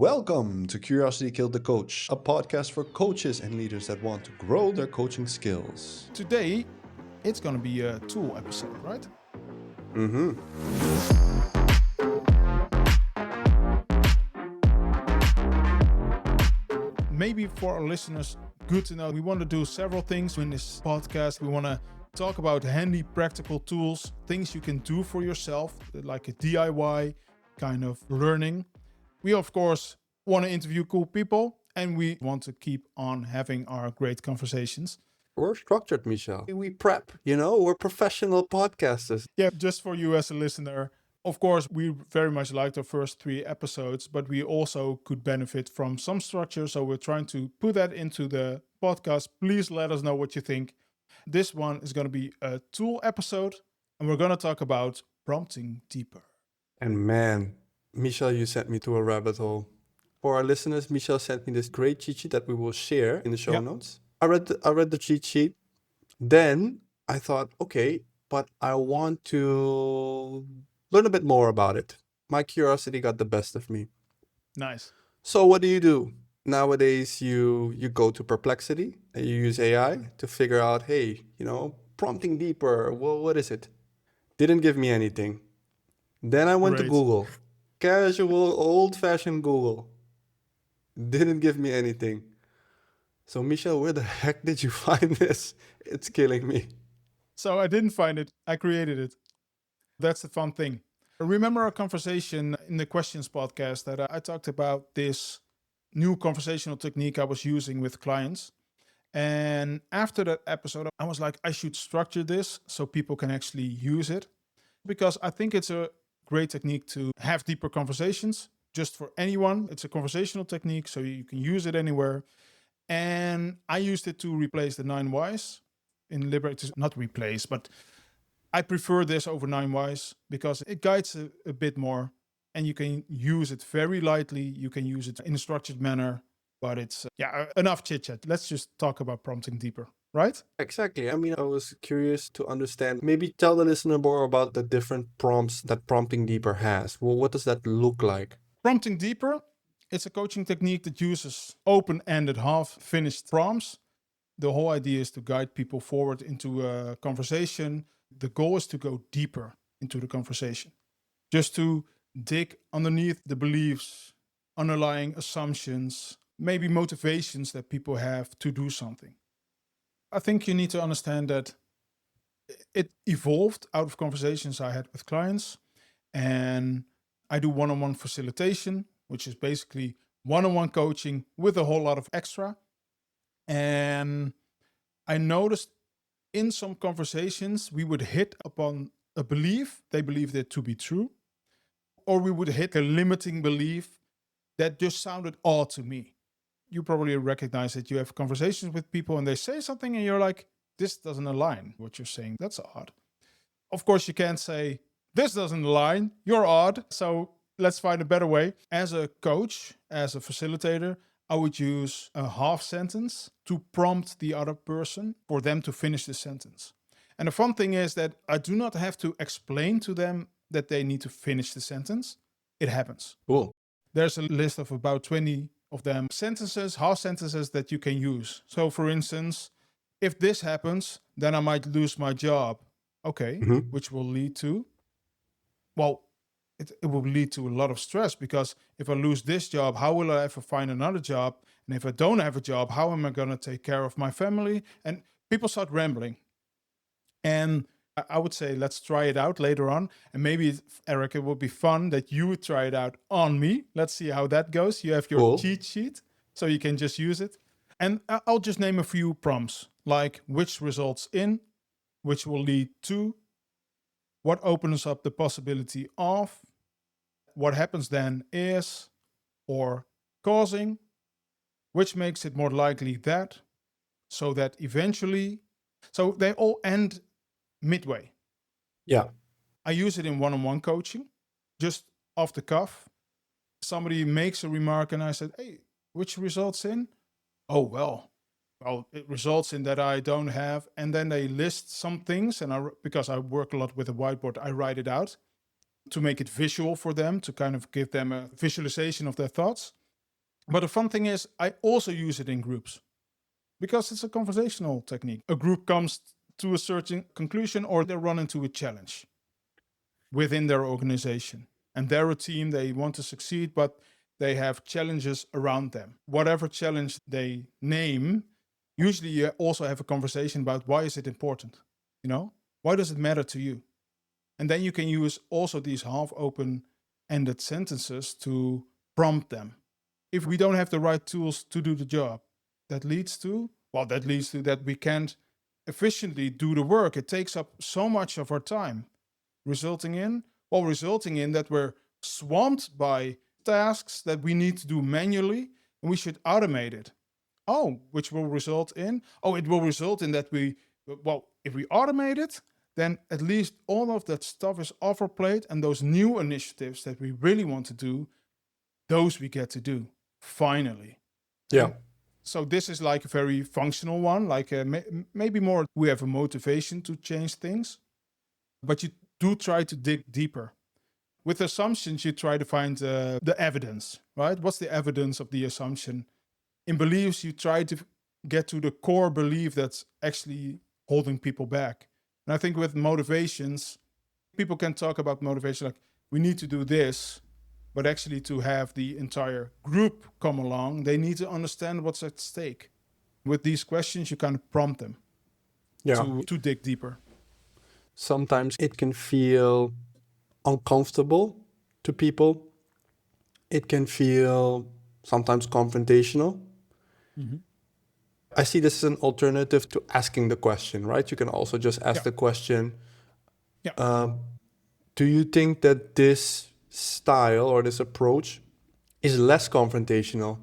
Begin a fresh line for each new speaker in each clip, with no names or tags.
Welcome to Curiosity Killed the Coach, a podcast for coaches and leaders that want to grow their coaching skills.
Today, it's going to be a tool episode, right?
Mm-hmm.
Maybe for our listeners, good to know. We want to do several things in this podcast. We want to talk about handy, practical tools, things you can do for yourself, like a DIY kind of learning. We, of course, want to interview cool people, and we want to keep on having our great conversations.
We're structured, Michel. We prep, we're professional podcasters.
Yeah, just for you as a listener. Of course, we very much liked our first 3 episodes, but we also could benefit from some structure. So we're trying to put that into the podcast. Please let us know what you think. This one is going to be a tool episode, and we're going to talk about prompting deeper.
And man, Michel, you sent me to a rabbit hole. For our listeners, Michel sent me this great cheat sheet that we will share in the show notes. I read the cheat sheet. Then I thought, okay, but I want to learn a bit more about it. My curiosity got the best of me.
Nice.
So what do? Nowadays, you go to Perplexity and you use AI to figure out, hey, prompting deeper. Well, what is it? Didn't give me anything. Then I went to Google. Casual, old-fashioned Google. Didn't give me anything. So, Michel, where the heck did you find this? It's killing me.
So I didn't find it. I created it. That's the fun thing. Remember our conversation in the Questions podcast that I talked about this new conversational technique I was using with clients. And after that episode, I was like, I should structure this so people can actually use it. Because I think it's a great technique to have deeper conversations just for anyone. It's a conversational technique, so you can use it anywhere. And I used it to replace the 9 whys in Liberate. Not replace, but I prefer this over 9 whys because it guides a bit more and you can use it very lightly. You can use it in a structured manner, but it's, enough chit chat. Let's just talk about prompting deeper, right?
Exactly. I mean, I was curious to understand, maybe tell the listener more about the different prompts that prompting deeper has. Well, what does that look like?
Prompting deeper, it's a coaching technique that uses open-ended, half-finished prompts. The whole idea is to guide people forward into a conversation. The goal is to go deeper into the conversation, just to dig underneath the beliefs, underlying assumptions, maybe motivations that people have to do something. I think you need to understand that it evolved out of conversations I had with clients, and I do one-on-one facilitation, which is basically one-on-one coaching with a whole lot of extra. And I noticed in some conversations, we would hit upon a belief, they believed it to be true, or we would hit a limiting belief that just sounded odd to me. You probably recognize that you have conversations with people and they say something and you're like, this doesn't align what you're saying. That's odd. Of course, you can't say, this doesn't align, you're odd. So let's find a better way. As a coach, as a facilitator, I would use a half sentence to prompt the other person for them to finish the sentence. And the fun thing is that I do not have to explain to them that they need to finish the sentence. It happens.
Cool.
There's a list of about 20 of them sentences, half sentences that you can use. So for instance, if this happens, then I might lose my job. Okay, which will lead to, it will lead to a lot of stress because if I lose this job, how will I ever find another job? And if I don't have a job, how am I going to take care of my family? And people start rambling. And I would say, let's try it out later on. And maybe, Eric, it would be fun that you would try it out on me. Let's see how that goes. You have your cheat sheet, so you can just use it. And I'll just name a few prompts, like which results in, which will lead to, what opens up the possibility of, what happens then is, or causing, which makes it more likely that, so that eventually, so they all end midway.
Yeah.
I use it in one-on-one coaching, just off the cuff. Somebody makes a remark and I said, hey, which results in? Oh, well, it results in that I don't have, and then they list some things, and because I work a lot with a whiteboard, I write it out to make it visual for them, to kind of give them a visualization of their thoughts. But the fun thing is, I also use it in groups because it's a conversational technique. A group comes to a certain conclusion or they run into a challenge within their organization. And they're a team, they want to succeed, but they have challenges around them. Whatever challenge they name, usually you also have a conversation about why is it important? You know, why does it matter to you? And then you can use also these half open ended sentences to prompt them. If we don't have the right tools to do the job, that leads to, well, that leads to that we can't efficiently do the work. It takes up so much of our time, resulting in, well, resulting in that we're swamped by tasks that we need to do manually and we should automate it. Oh, which will result in, oh, it will result in that we, well, if we automate it, then at least all of that stuff is off our plate, and those new initiatives that we really want to do, those we get to do finally.
Yeah.
And so this is like a very functional one, like maybe more we have a motivation to change things, but you do try to dig deeper. With assumptions, you try to find the evidence, right? What's the evidence of the assumption? In beliefs, you try to get to the core belief that's actually holding people back. And I think with motivations, people can talk about motivation like we need to do this, but actually to have the entire group come along, they need to understand what's at stake. With these questions, you kind of prompt them
Yeah.
to dig deeper.
Sometimes it can feel uncomfortable to people. It can feel sometimes confrontational. I see this as an alternative to asking the question, right? You can also just ask
Yeah.
the question.
Yeah.
Do you think that this style or this approach is less confrontational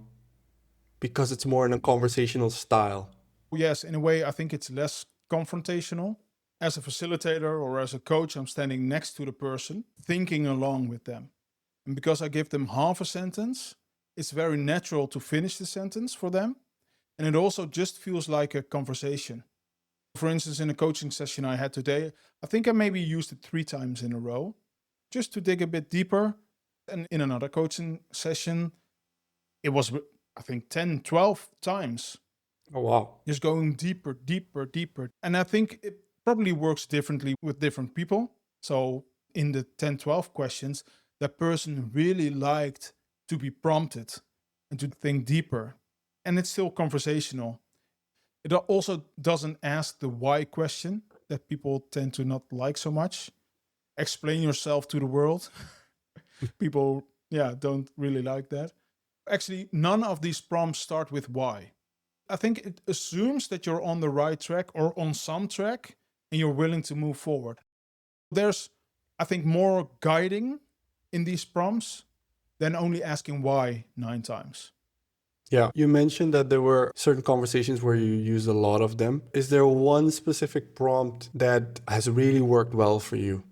because it's more in a conversational style?
Yes, in a way, I think it's less confrontational. As a facilitator or as a coach, I'm standing next to the person, thinking along with them. And because I give them half a sentence, it's very natural to finish the sentence for them. And it also just feels like a conversation. For instance, in a coaching session I had today, I think I maybe used it 3 times in a row just to dig a bit deeper. And in another coaching session, it was, I think, 10, 12 times.
Oh, wow.
Just going deeper, deeper, deeper. And I think it probably works differently with different people. So in the 10, 12 questions, that person really liked to be prompted and to think deeper. And it's still conversational. It also doesn't ask the why question that people tend to not like so much. Explain yourself to the world. People, yeah, don't really like that. Actually, none of these prompts start with why. I think it assumes that you're on the right track or on some track and you're willing to move forward. There's, I think, more guiding in these prompts than only asking why 9 times.
Yeah. You mentioned that there were certain conversations where you used a lot of them. Is there one specific prompt that has really worked well for you?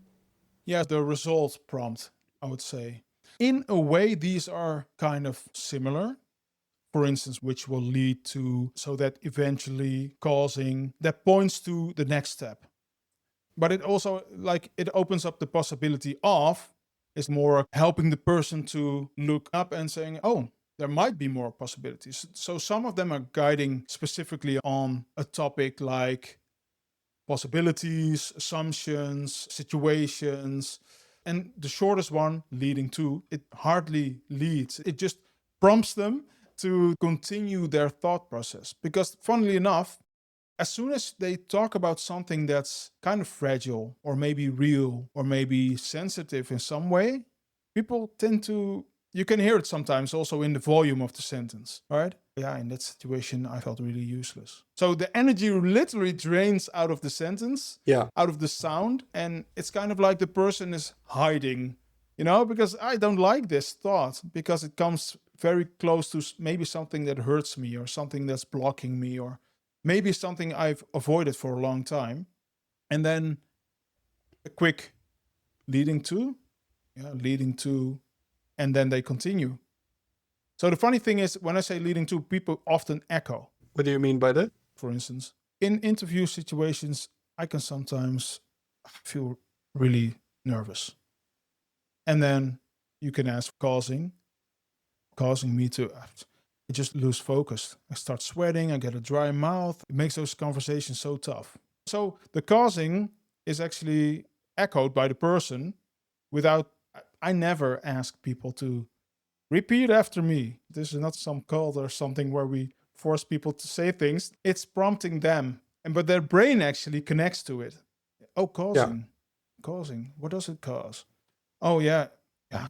Yeah, the result prompt, I would say. In a way, these are kind of similar. For instance, which will lead to, so that eventually causing, that points to the next step. But it also, like, it opens up the possibility of, is more helping the person to look up and saying, oh, there might be more possibilities. So some of them are guiding specifically on a topic like possibilities, assumptions, situations. And the shortest one, leading to, it hardly leads. It just prompts them to continue their thought process. Because, funnily enough, as soon as they talk about something that's kind of fragile or maybe real or maybe sensitive in some way, people tend to, you can hear it sometimes also in the volume of the sentence, right? Yeah, in that situation, I felt really useless. So the energy literally drains out of the sentence,
Yeah.
out of the sound, and it's kind of like the person is hiding, you know, because I don't like this thought because it comes very close to maybe something that hurts me or something that's blocking me or maybe something I've avoided for a long time. And then a quick leading to, and then they continue. So the funny thing is, when I say leading to, people often echo.
What do you mean by that?
For instance, in interview situations, I can sometimes feel really nervous. And then you can ask causing me to, I just lose focus. I start sweating, I get a dry mouth. It makes those conversations so tough. So the causing is actually echoed by the person without, I never ask people to repeat after me. This is not some cult or something where we force people to say things. It's prompting them. But their brain actually connects to it. Oh,
Yeah.
causing. What does it cause? Oh, yeah,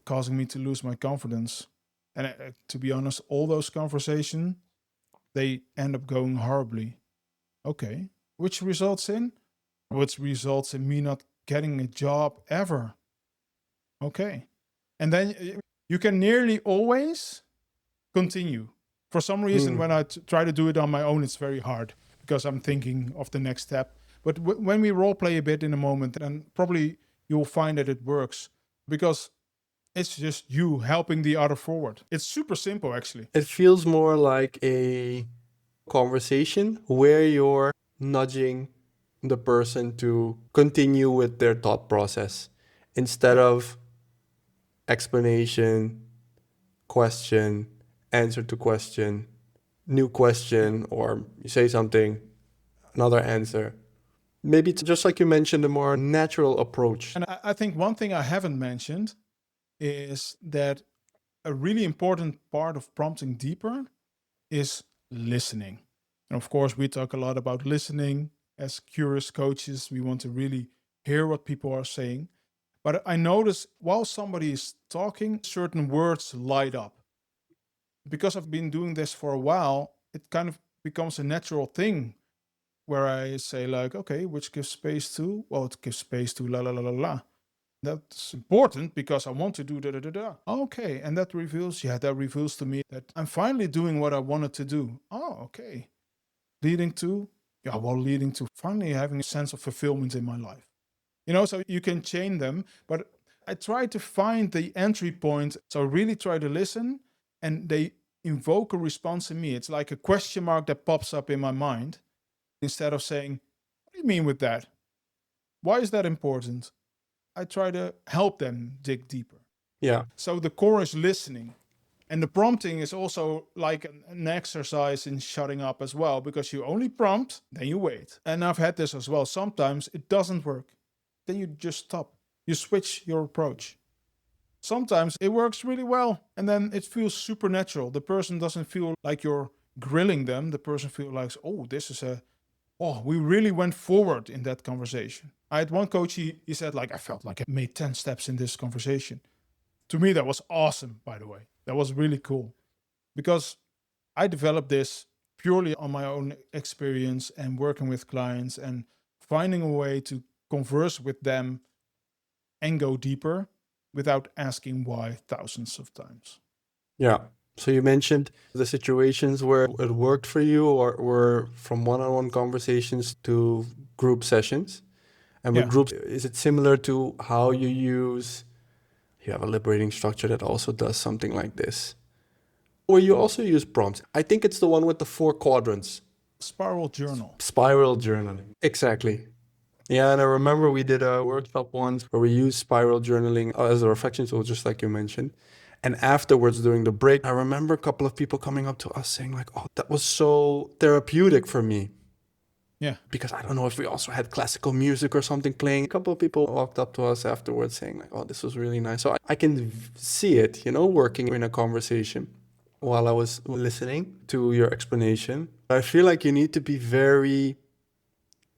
causing me to lose my confidence. And to be honest, all those conversations, they end up going horribly. Okay. Which results in? Which results in me not getting a job ever. Okay. And then you can nearly always continue. For some reason,
Mm.
when I try to do it on my own, it's very hard because I'm thinking of the next step. But when we role play a bit in a moment, then probably you'll find that it works because it's just you helping the other forward. It's super simple, actually.
It feels more like a conversation where you're nudging the person to continue with their thought process instead
Yeah.
of explanation, question, answer to question, new
Yeah.
question, or you say something, another answer. Maybe it's just like you mentioned, a more natural approach.
And I think one thing I haven't mentioned is that a really important part of prompting deeper is listening. And of course, we talk a lot about listening as curious coaches. We want to really hear what people are saying. But I notice while somebody is talking, certain words light up. Because I've been doing this for a while, it kind of becomes a natural thing where I say, like, okay, which gives space to? Well, it gives space to la la la la la. That's important because I want to do da da da da. Okay, and that reveals to me that I'm finally doing what I wanted to do. Oh, okay. Leading to, leading to finally having a sense of fulfillment in my life. So you can chain them, but I try to find the entry point. So I really try to listen and they invoke a response in me. It's like a question mark that pops up in my mind instead of saying, what do you mean with that? Why is that important? I try to help them dig deeper.
Yeah.
So the core is listening. And the prompting is also like an exercise in shutting up as well, because you only prompt, then you wait. And I've had this as well. Sometimes it doesn't work. Then you just stop. You switch your approach. Sometimes it works really well and then it feels supernatural. The person doesn't feel like you're grilling them. The person feels like, oh, we really went forward in that conversation. I had one coach, he said, like, I felt like I made 10 steps in this conversation. To me, that was awesome, by the way. That was really cool because I developed this purely on my own experience and working with clients and finding a way to converse with them and go deeper without asking why thousands of times.
Yeah. So you mentioned the situations where it worked for you or were from one-on-one conversations to group sessions. And with
Yeah.
groups, is it similar to how you have a liberating structure that also does something like this? Or you also use prompts. I think it's the one with the 4 quadrants.
Spiral journal.
Spiral journaling. Exactly. Yeah, and I remember we did a workshop once where we used spiral journaling as a reflection tool, just like you mentioned. And afterwards, during the break, I remember a couple of people coming up to us saying like, "Oh, that was so therapeutic for me."
Yeah.
Because I don't know if we also had classical music or something playing. A couple of people walked up to us afterwards saying like, "Oh, this was really nice." So I can see it, working in a conversation while I was listening to your explanation. I feel like you need to be very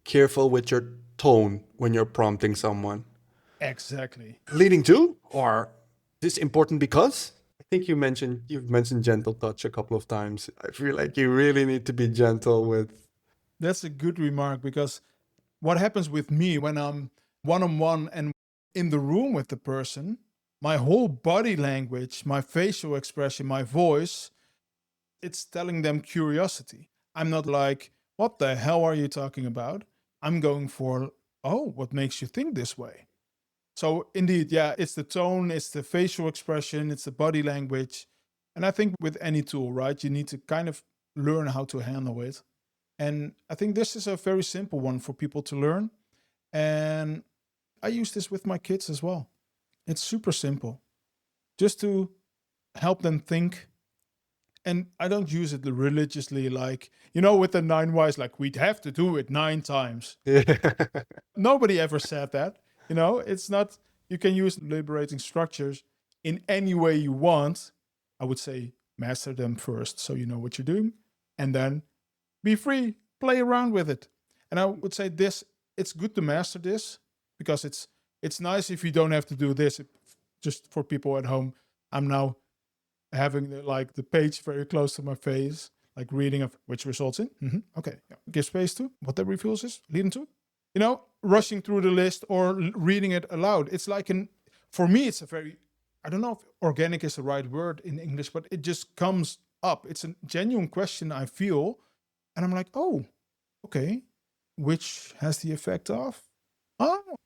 careful with your tone when you're prompting someone.
Exactly.
Leading to, or this important because? I think you've mentioned gentle touch a couple of times. I feel like you really need to be gentle with.
That's a good remark because what happens with me when I'm one on one and in the room with the person, my whole body language, my facial expression, my voice, it's telling them curiosity. I'm not like, what the hell are you talking about? I'm going for, oh, what makes you think this way? So, indeed, yeah, it's the tone, it's the facial expression, it's the body language. And I think with any tool, right, you need to kind of learn how to handle it. And I think this is a very simple one for people to learn. And I use this with my kids as well. It's super simple. Just to help them think And I don't use it religiously, like, with the 9 whys, like we'd have to do it 9 times.
Yeah.
Nobody ever said that. It's not, you can use liberating structures in any way you want. I would say master them first so you know what you're doing, and then be free, play around with it. And I would say it's good to master this, because it's nice if you don't have to do this. Just for people at home, I'm now having the page very close to my face, like reading of which results in. Okay, yeah. Give space to what that reveals is leading to. Rushing through the list or reading it aloud. It's like for me, it's a very, I don't know if organic is the right word in English, but it just comes up. It's a genuine question I feel. And I'm like, oh, okay, which has the effect of, oh,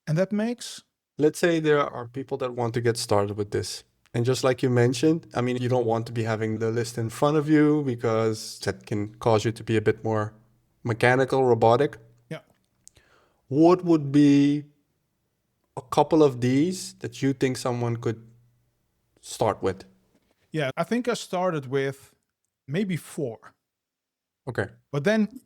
and that makes,
Let's say there are people that want to get started with this. And just like you mentioned, I mean, you don't want to be having the list in front of you because that can cause you to be a bit more mechanical, robotic.
yeah.
What would be a couple of these that you think someone could start with?
Yeah, I think I started with maybe 4.
Okay.
But then,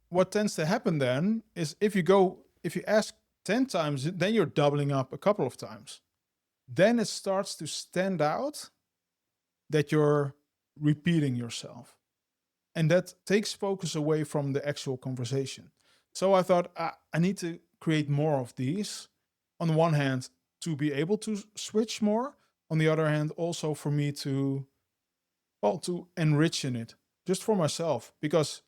what tends to happen then is if you ask 10 times, then you're doubling up a couple of times. Then it starts to stand out that you're repeating yourself. And that takes focus away from the actual conversation. So I thought, I need to create more of these. On the one hand, to be able to switch more. On the other hand, also for me to enrich in it, just for myself. Because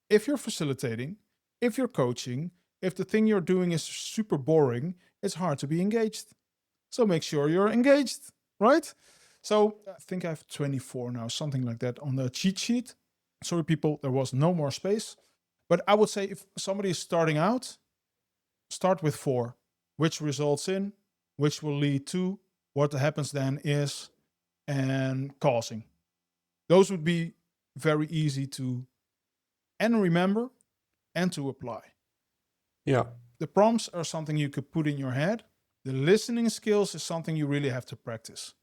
if you're facilitating, if you're coaching, if the thing you're doing is super boring, it's hard to be engaged. So make sure you're engaged, right? So I think I have 24 now, something like that on the cheat sheet. Sorry, people, there was no more space. But I would say if somebody is starting out, start with 4, which results in, which will lead to, what happens then is, and causing. Those would be very easy to and remember and to apply.
Yeah.
The prompts are something you could put in your head. The listening skills is something you really have to practice.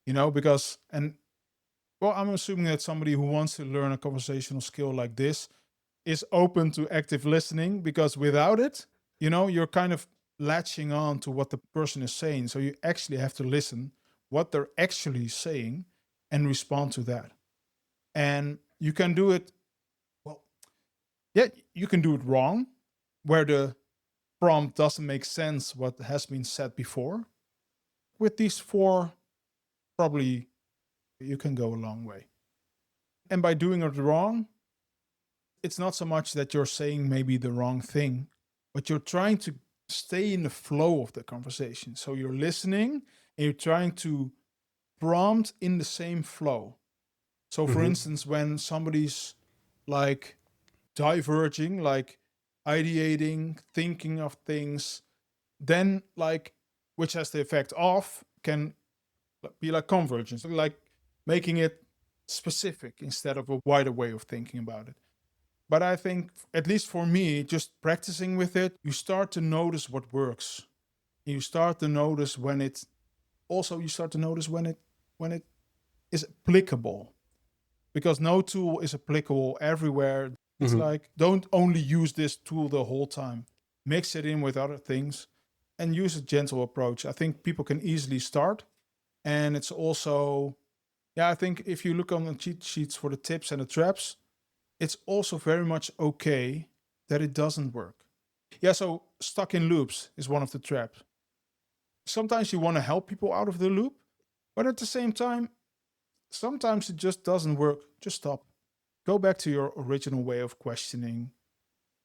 Because, and well, I'm assuming that somebody who wants to learn a conversational skill like this is open to active listening, because without it, you're kind of latching on to what the person is saying. So you actually have to listen what they're actually saying and respond to that. And you can do it, well, yeah, you can do it wrong, where the prompt doesn't make sense what has been said before. With these 4, probably you can go a long way. And by doing it wrong, it's not so much that you're saying maybe the wrong thing, but you're trying to stay in the flow of the conversation. So you're listening and you're trying to prompt in the same flow. So for instance, when somebody's like diverging, like ideating, thinking of things, then like, which has the effect of, can be like convergence, like making it specific instead of a wider way of thinking about it. But I think, at least for me, just practicing with it, you start to notice what works. You start to notice when it also, you start to notice when it is applicable, because no tool is applicable everywhere. It's like, don't only use this tool the whole time. Mix it in with other things and use a gentle approach. I think people can easily start. And it's also, yeah, I think if you look on the cheat sheets for the tips and the traps, it's also very much okay that it doesn't work. Yeah, so stuck in loops is one of the traps. Sometimes you want to help people out of the loop, but at the same time, sometimes it just doesn't work. Just stop. Go back to your original way of questioning,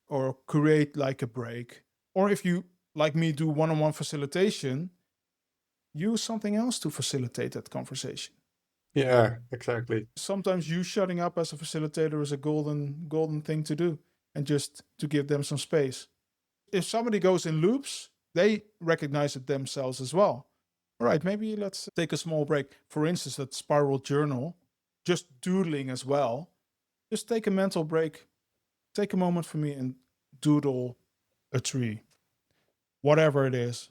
or create like a break. Or if you, like me, do one-on-one facilitation, use something else to facilitate that conversation.
Yeah, exactly.
Sometimes you shutting up as a facilitator is a golden thing to do, and just to give them some space. If somebody goes in loops, they recognize it themselves as well. All right, maybe let's take a small break. For instance, that spiral journal, just doodling as well. Just take a mental break. Take a moment for me and doodle a tree, whatever it is,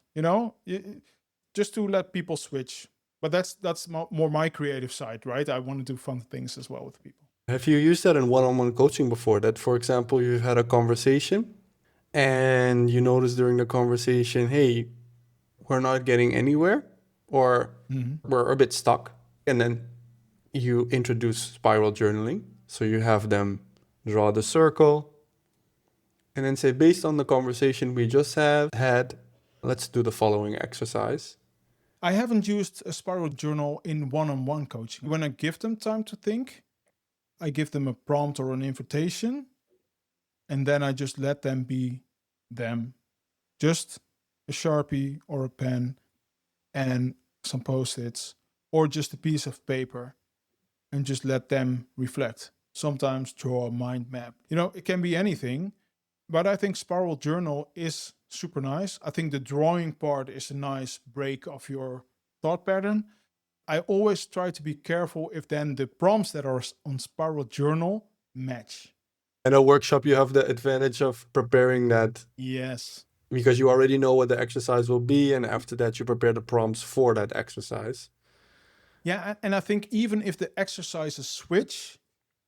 just to let people switch. But that's more my creative side, right? I want to do fun things as well with people.
Have you used that in one-on-one coaching before? That, for example, you've had a conversation and you notice during the conversation, hey, we're not getting anywhere, or we're a bit stuck. And then you introduce spiral journaling. So you have them draw the circle and then say, based on the conversation we just had, let's do the following exercise.
I haven't used a spiral journal in one-on-one coaching. When I give them time to think, I give them a prompt or an invitation, and then I just let them be them. Just a Sharpie or a pen and some Post-its, or just a piece of paper, and just let them reflect. Sometimes draw a mind map. It can be anything, but I think spiral journal is super nice. I think the drawing part is a nice break of your thought pattern. I always try to be careful if then the prompts that are on spiral journal match.
In a workshop, you have the advantage of preparing that.
Yes.
Because you already know what the exercise will be, and after that you prepare the prompts for that exercise.
Yeah, and I think even if the exercises switch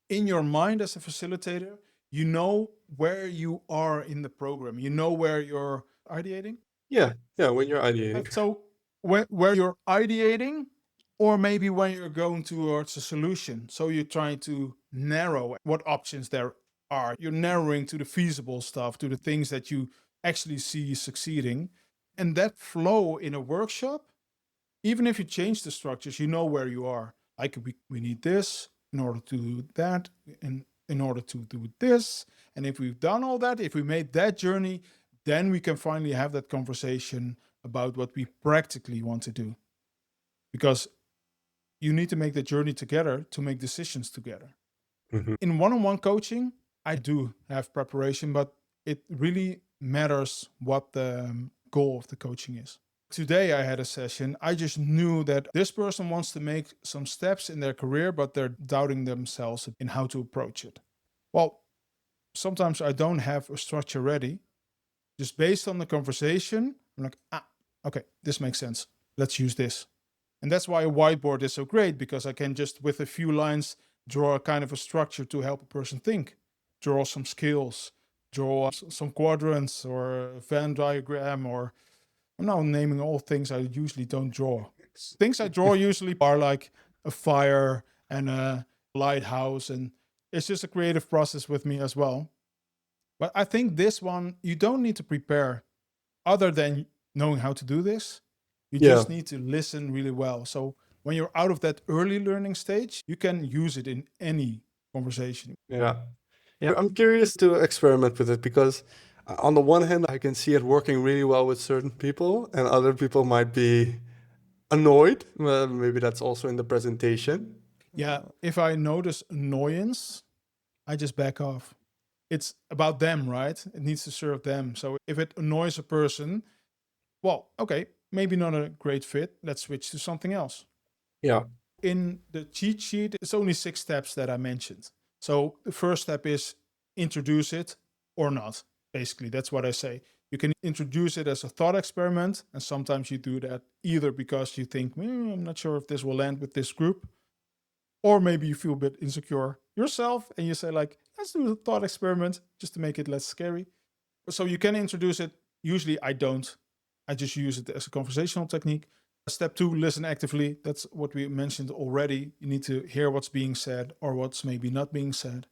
in your mind as a facilitator, you know where you are in the program. You know where you're ideating.
Yeah, when you're ideating.
So where you're ideating, or maybe when you're going towards a solution. So you're trying to narrow what options there are. You're narrowing to the feasible stuff, to the things that you actually see succeeding. And that flow in a workshop, even if you change the structures, you know where you are. Like we need this in order to do that, and in order to do this. And if we've done all that, if we made that journey, then we can finally have that conversation about what we practically want to do. Because you need to make the journey together to make decisions together.
Mm-hmm.
In one-on-one coaching, I do have preparation, but it really matters what the goal of the coaching is. Today I had a session. I just knew that this person wants to make some steps in their career, but they're doubting themselves in how to approach it. Well, sometimes I don't have a structure ready. Just based on the conversation, I'm like, okay, this makes sense. Let's use this. And that's why a whiteboard is so great, because I can just, with a few lines, draw a kind of a structure to help a person think, draw some skills, draw some quadrants or a Venn diagram, or I'm now naming all things I usually don't draw. Things I draw usually are like a fire and a lighthouse, and it's just a creative process with me as well. But I think this one, you don't need to prepare other than knowing how to do this. You just need to listen really well. So when you're out of that early learning stage, you can use it in any conversation.
Yeah. I'm curious to experiment with it because on the one hand, I can see it working really well with certain people, and other people might be annoyed. Well, maybe that's also in the presentation.
Yeah, if I notice annoyance, I just back off. It's about them, right? It needs to serve them. So if it annoys a person, well, okay, maybe not a great fit. Let's switch to something else.
Yeah.
In the cheat sheet, it's only 6 steps that I mentioned. So the first step is introduce it or not. Basically, that's what I say. You can introduce it as a thought experiment, and sometimes you do that either because you think, I'm not sure if this will land with this group, or maybe you feel a bit insecure yourself and you say, like, let's do a thought experiment just to make it less scary. So you can introduce it. Usually I don't. I just use it as a conversational technique. Step 2, listen actively. That's what we mentioned already. You need to hear what's being said or what's maybe not being said.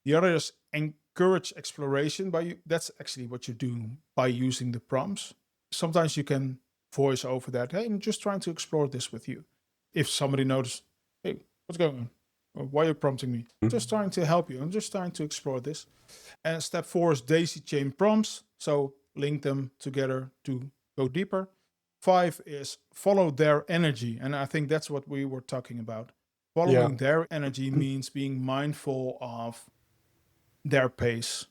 The other is encourage exploration. That's actually what you're doing by using the prompts. Sometimes you can voice over that. Hey, I'm just trying to explore this with you. If somebody notices, hey, what's going on? Or why are you prompting me? I'm just trying to help you. I'm just trying to explore this. And step 4 is daisy chain prompts. So link them together to go deeper. 5 is follow their energy. And I think that's what we were talking about. Following their energy means being mindful of their pace.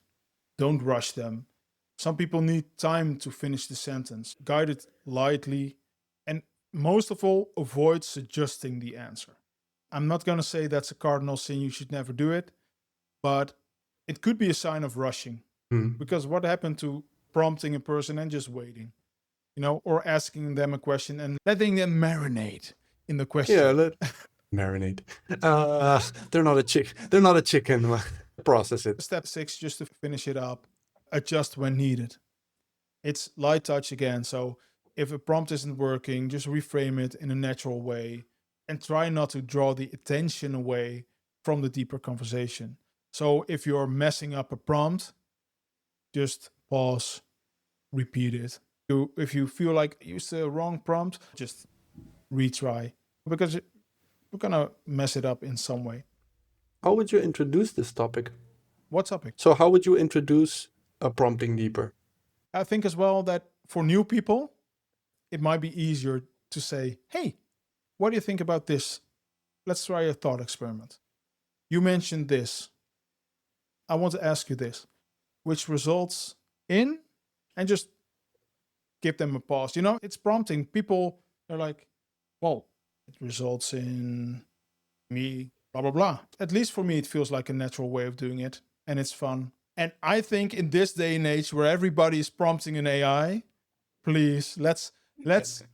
Don't rush them. Some people need time to finish the sentence. Guide it lightly. And most of all, avoid suggesting the answer. I'm not going to say that's a cardinal sin, you should never do it, but it could be a sign of rushing. Because what happened to prompting a person and just waiting, or asking them a question and letting them marinate in the
Yeah,
question.
let marinate. They're not a chick. They're not a chicken. Process it.
Step 6, just to finish it up, adjust when needed. It's light touch again. So if a prompt isn't working, just reframe it in a natural way and try not to draw the attention away from the deeper conversation. So if you're messing up a prompt, just pause, repeat it. If you feel like you used the wrong prompt, just retry, because we're gonna mess it up in some way.
How would you introduce this topic?
What topic?
So how would you introduce a prompting deeper?
I think as well that for new people, it might be easier to say, hey, what do you think about this? Let's try a thought experiment. You mentioned this. I want to ask you this, which results in, and just give them a pause. You know, it's prompting. People are like, well, it results in me, blah, blah, blah. At least for me, it feels like a natural way of doing it, and it's fun. And I think in this day and age where everybody is prompting an AI, please let's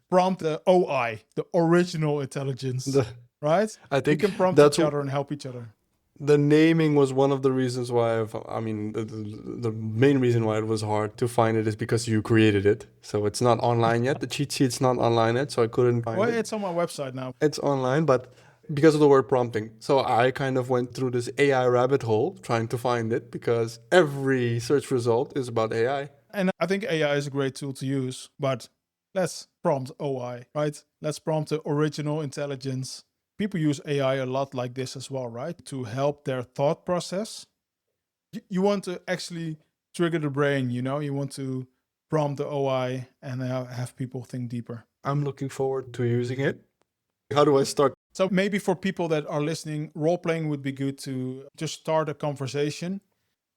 prompt the OI, the original intelligence,
The,
right?
I
We
think
can prompt
that's
each other and help each other.
the naming was one of the reasons why the main reason why it was hard to find it is because you created it. So it's not online yet. The cheat sheet's not online yet, so I couldn't find
Well,
it.
it's on my website now.
It's online, but because of the word prompting. So I kind of went through this AI rabbit hole trying to find it because every search result is about AI.
And I think AI is a great tool to use, but let's prompt OI, right? Let's prompt the original intelligence. People use AI a lot like this as well, right? To help their thought process. You want to actually trigger the brain, you know? You want to prompt the OI and have people think deeper.
I'm looking forward to using it. How do I start?
So maybe for people that are listening, role playing would be good to just start a conversation.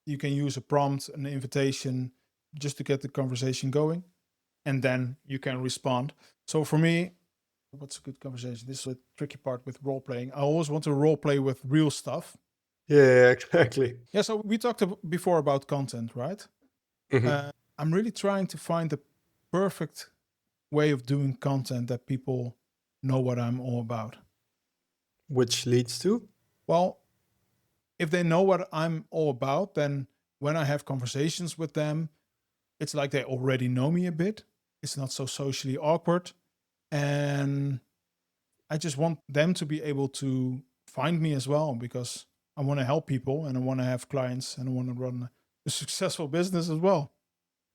You can use a prompt, an invitation, just to get the conversation going, and then you can respond. So for me, what's a good conversation? This is a tricky part with role playing. I always want to role play with real stuff.
Yeah, exactly.
Yeah, so we talked before about content, right?
Mhm.
I'm really trying to find the perfect way of doing content that people know what I'm all about.
Which leads to?
Well, if they know what I'm all about, then when I have conversations with them, it's like they already know me a bit. It's not so socially awkward. And I just want them to be able to find me as well, because I want to help people and I want to have clients and I want to run a successful business as well.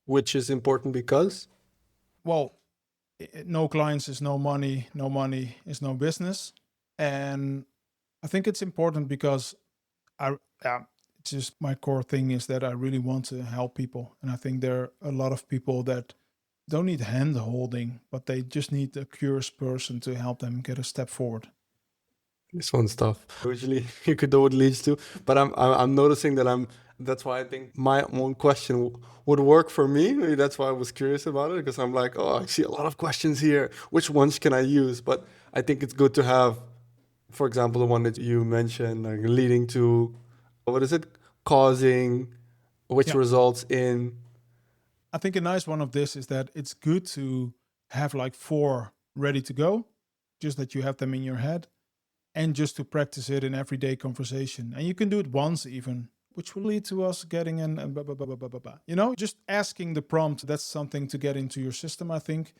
Which is important because?
Well, no clients is no money is no business. And I think it's important because I, it's just my core thing is that I really want to help people. And I think there are a lot of people that don't need hand holding, but they just need a curious person to help them get a step forward.
This one stuff. Usually you could know what it leads to, but I'm noticing that that's why I think my own question would work for me. Maybe that's why I was curious about it, because I'm like, oh, I see a lot of questions here. Which ones can I use? But I think it's good to have, for example, the one that you mentioned, like leading to, what is it? Causing, which
Yeah.
results in.
I think a nice one of this is that it's good to have like 4 ready to go, just that you have them in your head, and just to practice it in everyday conversation. And you can do it once even, which will lead to us getting in, blah, blah, blah, blah, blah, blah. You know, just asking the prompt, that's something to get into your system, I think.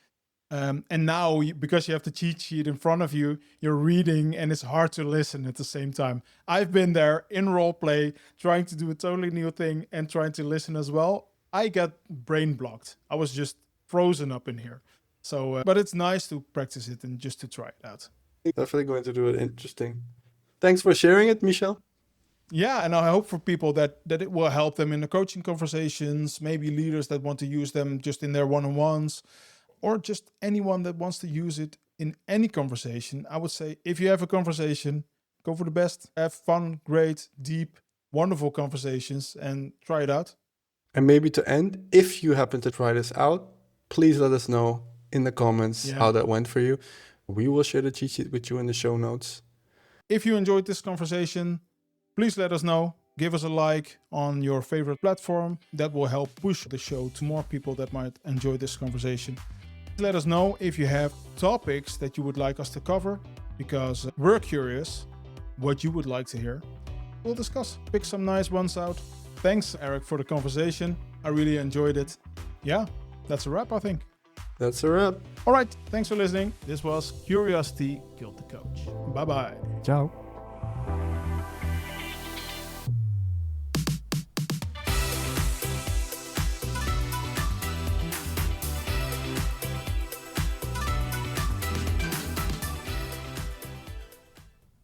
And now, because you have the cheat sheet in front of you, you're reading and it's hard to listen at the same time. I've been there in role play, trying to do a totally new thing and trying to listen as well. I got brain blocked. I was just frozen up in here. So, but it's nice to practice it and just to try it out.
Definitely going to do it interesting. Thanks for sharing it, Michel.
Yeah, and I hope for people that it will help them in the coaching conversations, maybe leaders that want to use them just in their one-on-ones, or just anyone that wants to use it in any conversation. I would say if you have a conversation, go for the best. Have fun, great, deep, wonderful conversations and try it out.
And maybe to end, if you happen to try this out, please let us know in the comments how that went for you. We will share the cheat sheet with you in the show notes.
If you enjoyed this conversation, please let us know. Give us a like on your favorite platform. That will help push the show to more people that might enjoy this conversation. Let us know if you have topics that you would like us to cover, because we're curious what you would like to hear. We'll discuss, pick some nice ones out. Thanks, Eric, for the conversation. I really enjoyed it. Yeah, that's a wrap, I think.
That's a wrap.
All right, thanks for listening. This was Curiosity Killed the Coach. Bye-bye.
Ciao.